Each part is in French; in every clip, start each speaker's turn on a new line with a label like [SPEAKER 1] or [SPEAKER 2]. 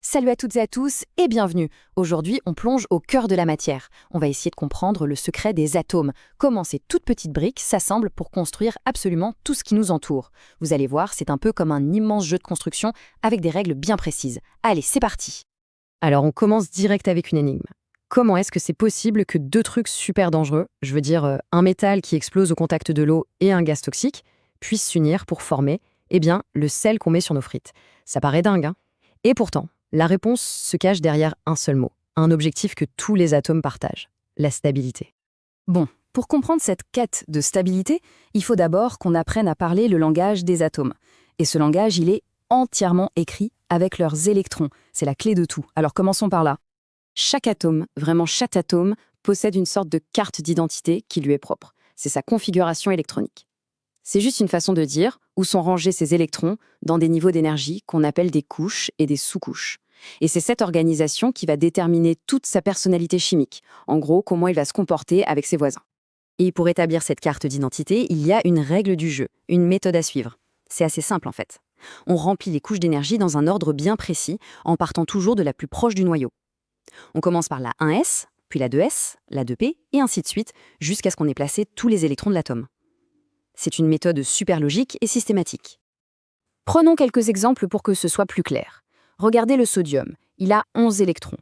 [SPEAKER 1] Salut à toutes et à tous et bienvenue. Aujourd'hui, on plonge au cœur de la matière. On va essayer de comprendre le secret des atomes, comment ces toutes petites briques s'assemblent pour construire absolument tout ce qui nous entoure. Vous allez voir, c'est un peu comme un immense jeu de construction avec des règles bien précises. Allez, c'est parti. Alors, on commence direct avec une énigme. Comment est-ce que c'est possible que deux trucs super dangereux, je veux dire un métal qui explose au contact de l'eau et un gaz toxique, puissent s'unir pour former, le sel qu'on met sur nos frites? Ça paraît dingue, hein? Et pourtant, la réponse se cache derrière un seul mot, un objectif que tous les atomes partagent, la stabilité. Bon, pour comprendre cette quête de stabilité, il faut d'abord qu'on apprenne à parler le langage des atomes. Et ce langage, il est entièrement écrit avec leurs électrons. C'est la clé de tout. Alors commençons par là. Chaque atome, vraiment chaque atome, possède une sorte de carte d'identité qui lui est propre. C'est sa configuration électronique. C'est juste une façon de dire où sont rangés ces électrons dans des niveaux d'énergie qu'on appelle des couches et des sous-couches. Et c'est cette organisation qui va déterminer toute sa personnalité chimique, en gros comment il va se comporter avec ses voisins. Et pour établir cette carte d'identité, il y a une règle du jeu, une méthode à suivre. C'est assez simple en fait. On remplit les couches d'énergie dans un ordre bien précis, en partant toujours de la plus proche du noyau. On commence par la 1s, puis la 2s, la 2p, et ainsi de suite, jusqu'à ce qu'on ait placé tous les électrons de l'atome. C'est une méthode super logique et systématique. Prenons quelques exemples pour que ce soit plus clair. Regardez le sodium, il a 11 électrons.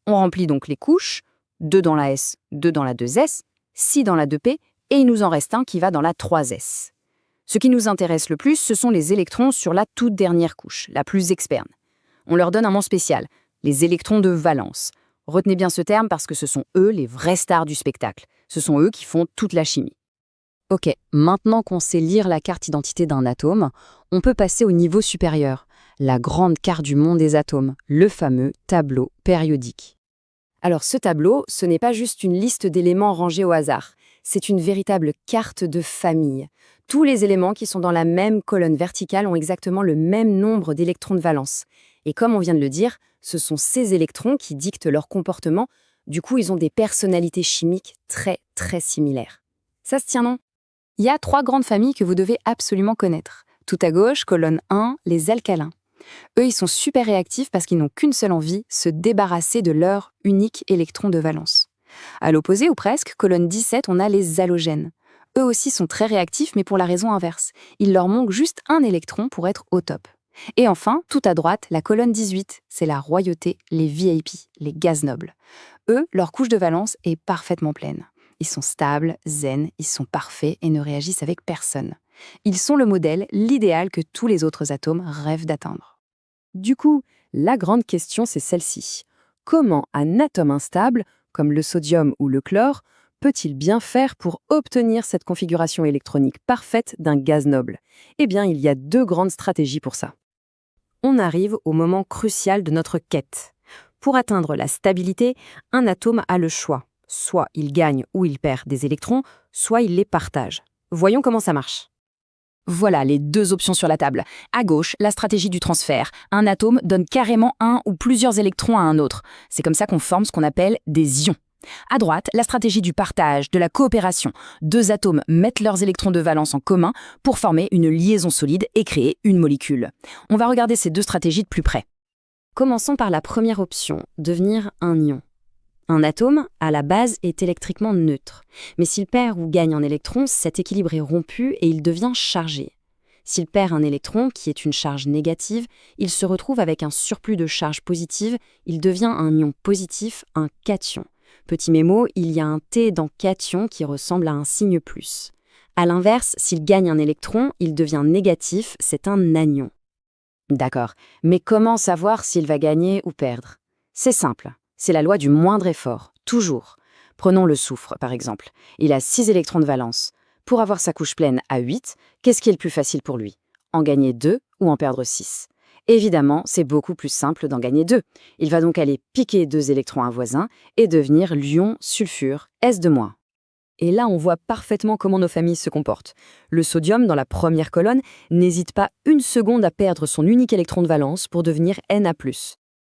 [SPEAKER 1] On remplit donc les couches, 2 dans la S, 2 dans la 2S, 6 dans la 2P, et il nous en reste un qui va dans la 3S. Ce qui nous intéresse le plus, ce sont les électrons sur la toute dernière couche, la plus externe. On leur donne un nom spécial, les électrons de valence. Retenez bien ce terme parce que ce sont eux les vrais stars du spectacle. Ce sont eux qui font toute la chimie. Ok, maintenant qu'on sait lire la carte d'identité d'un atome, on peut passer au niveau supérieur, la grande carte du monde des atomes, le fameux tableau périodique. Alors ce tableau, ce n'est pas juste une liste d'éléments rangés au hasard, c'est une véritable carte de famille. Tous les éléments qui sont dans la même colonne verticale ont exactement le même nombre d'électrons de valence. Et comme on vient de le dire, ce sont ces électrons qui dictent leur comportement, du coup ils ont des personnalités chimiques très très similaires. Ça se tient, non? Il y a 3 grandes familles que vous devez absolument connaître. Tout à gauche, colonne 1, les alcalins. Eux, ils sont super réactifs parce qu'ils n'ont qu'une seule envie, se débarrasser de leur unique électron de valence. À l'opposé, ou presque, colonne 17, on a les halogènes. Eux aussi sont très réactifs, mais pour la raison inverse. Il leur manque juste un électron pour être au top. Et enfin, tout à droite, la colonne 18, c'est la royauté, les VIP, les gaz nobles. Eux, leur couche de valence est parfaitement pleine. Ils sont stables, zen, ils sont parfaits et ne réagissent avec personne. Ils sont le modèle, l'idéal que tous les autres atomes rêvent d'atteindre. Du coup, la grande question, c'est celle-ci. Comment un atome instable, comme le sodium ou le chlore, peut-il bien faire pour obtenir cette configuration électronique parfaite d'un gaz noble? Eh bien, il y a 2 grandes stratégies pour ça. On arrive au moment crucial de notre quête. Pour atteindre la stabilité, un atome a le choix. Soit il gagne ou il perd des électrons, soit il les partage. Voyons comment ça marche. Voilà les 2 options sur la table. À gauche, la stratégie du transfert. Un atome donne carrément un ou plusieurs électrons à un autre. C'est comme ça qu'on forme ce qu'on appelle des ions. À droite, la stratégie du partage, de la coopération. 2 atomes mettent leurs électrons de valence en commun pour former une liaison solide et créer une molécule. On va regarder ces 2 stratégies de plus près. Commençons par la première option, devenir un ion. Un atome, à la base, est électriquement neutre. Mais s'il perd ou gagne un électron, cet équilibre est rompu et il devient chargé. S'il perd un électron, qui est une charge négative, il se retrouve avec un surplus de charge positive, il devient un ion positif, un cation. Petit mémo, il y a un T dans cation qui ressemble à un signe plus. À l'inverse, s'il gagne un électron, il devient négatif, c'est un anion. D'accord, mais comment savoir s'il va gagner ou perdre? C'est simple. C'est la loi du moindre effort, toujours. Prenons le soufre, par exemple. Il a 6 électrons de valence. Pour avoir sa couche pleine à 8, qu'est-ce qui est le plus facile pour lui? En gagner 2 ou en perdre 6? Évidemment, c'est beaucoup plus simple d'en gagner 2. Il va donc aller piquer 2 électrons à un voisin et devenir l'ion sulfure, S2-. Et là, on voit parfaitement comment nos familles se comportent. Le sodium, dans la première colonne, n'hésite pas une seconde à perdre son unique électron de valence pour devenir Na+.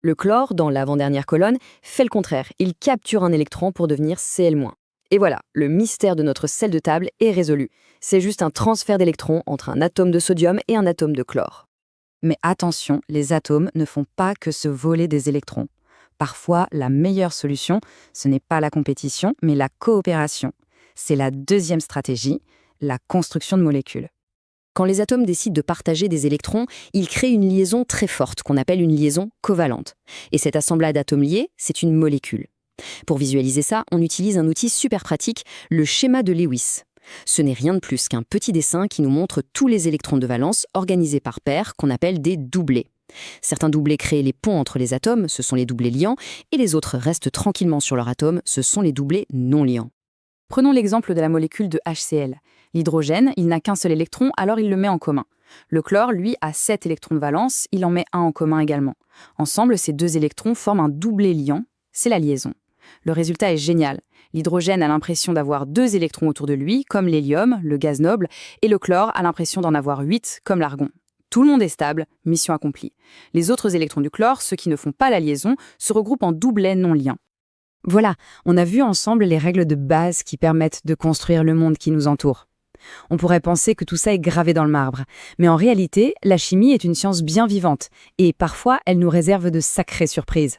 [SPEAKER 1] Le chlore, dans l'avant-dernière colonne, fait le contraire. Il capture un électron pour devenir Cl-. Et voilà, le mystère de notre sel de table est résolu. C'est juste un transfert d'électrons entre un atome de sodium et un atome de chlore.
[SPEAKER 2] Mais attention, les atomes ne font pas que se voler des électrons. Parfois, la meilleure solution, ce n'est pas la compétition, mais la coopération. C'est la deuxième stratégie, la construction de molécules.
[SPEAKER 1] Quand les atomes décident de partager des électrons, ils créent une liaison très forte qu'on appelle une liaison covalente. Et cet assemblage d'atomes liés, c'est une molécule. Pour visualiser ça, on utilise un outil super pratique, le schéma de Lewis. Ce n'est rien de plus qu'un petit dessin qui nous montre tous les électrons de valence organisés par paires qu'on appelle des doublés. Certains doublés créent les ponts entre les atomes, ce sont les doublés liants, et les autres restent tranquillement sur leur atome, ce sont les doublés non liants.
[SPEAKER 2] Prenons l'exemple de la molécule de HCl. L'hydrogène, il n'a qu'un seul électron, alors il le met en commun. Le chlore, lui, a 7 électrons de valence, il en met un en commun également. Ensemble, ces deux électrons forment un doublé liant, c'est la liaison. Le résultat est génial. L'hydrogène a l'impression d'avoir 2 électrons autour de lui, comme l'hélium, le gaz noble, et le chlore a l'impression d'en avoir 8, comme l'argon. Tout le monde est stable, mission accomplie. Les autres électrons du chlore, ceux qui ne font pas la liaison, se regroupent en doublets non liants. Voilà, on a vu ensemble les règles de base qui permettent de construire le monde qui nous entoure. On pourrait penser que tout ça est gravé dans le marbre, mais en réalité, la chimie est une science bien vivante, et parfois elle nous réserve de sacrées surprises.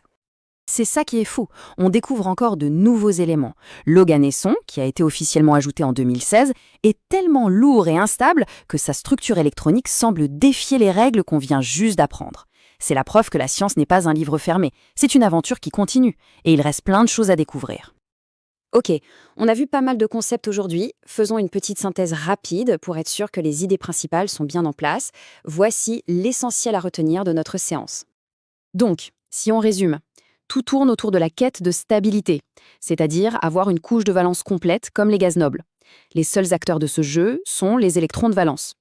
[SPEAKER 1] C'est ça qui est fou, on découvre encore de nouveaux éléments. L'oganesson, qui a été officiellement ajouté en 2016, est tellement lourd et instable que sa structure électronique semble défier les règles qu'on vient juste d'apprendre. C'est la preuve que la science n'est pas un livre fermé, c'est une aventure qui continue, et il reste plein de choses à découvrir. Ok, on a vu pas mal de concepts aujourd'hui, faisons une petite synthèse rapide pour être sûr que les idées principales sont bien en place. Voici l'essentiel à retenir de notre séance. Donc, si on résume, tout tourne autour de la quête de stabilité, c'est-à-dire avoir une couche de valence complète comme les gaz nobles. Les seuls acteurs de ce jeu sont les électrons de valence.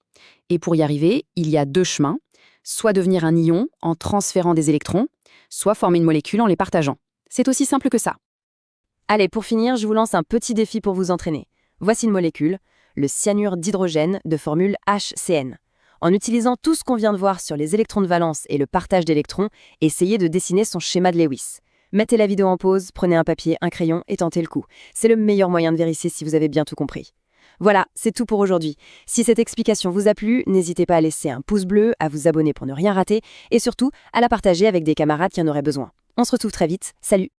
[SPEAKER 1] Et pour y arriver, il y a 2 chemins, soit devenir un ion en transférant des électrons, soit former une molécule en les partageant. C'est aussi simple que ça. Allez, pour finir, je vous lance un petit défi pour vous entraîner. Voici une molécule, le cyanure d'hydrogène de formule HCN. En utilisant tout ce qu'on vient de voir sur les électrons de valence et le partage d'électrons, essayez de dessiner son schéma de Lewis. Mettez la vidéo en pause, prenez un papier, un crayon et tentez le coup. C'est le meilleur moyen de vérifier si vous avez bien tout compris. Voilà, c'est tout pour aujourd'hui. Si cette explication vous a plu, n'hésitez pas à laisser un pouce bleu, à vous abonner pour ne rien rater et surtout à la partager avec des camarades qui en auraient besoin. On se retrouve très vite, salut!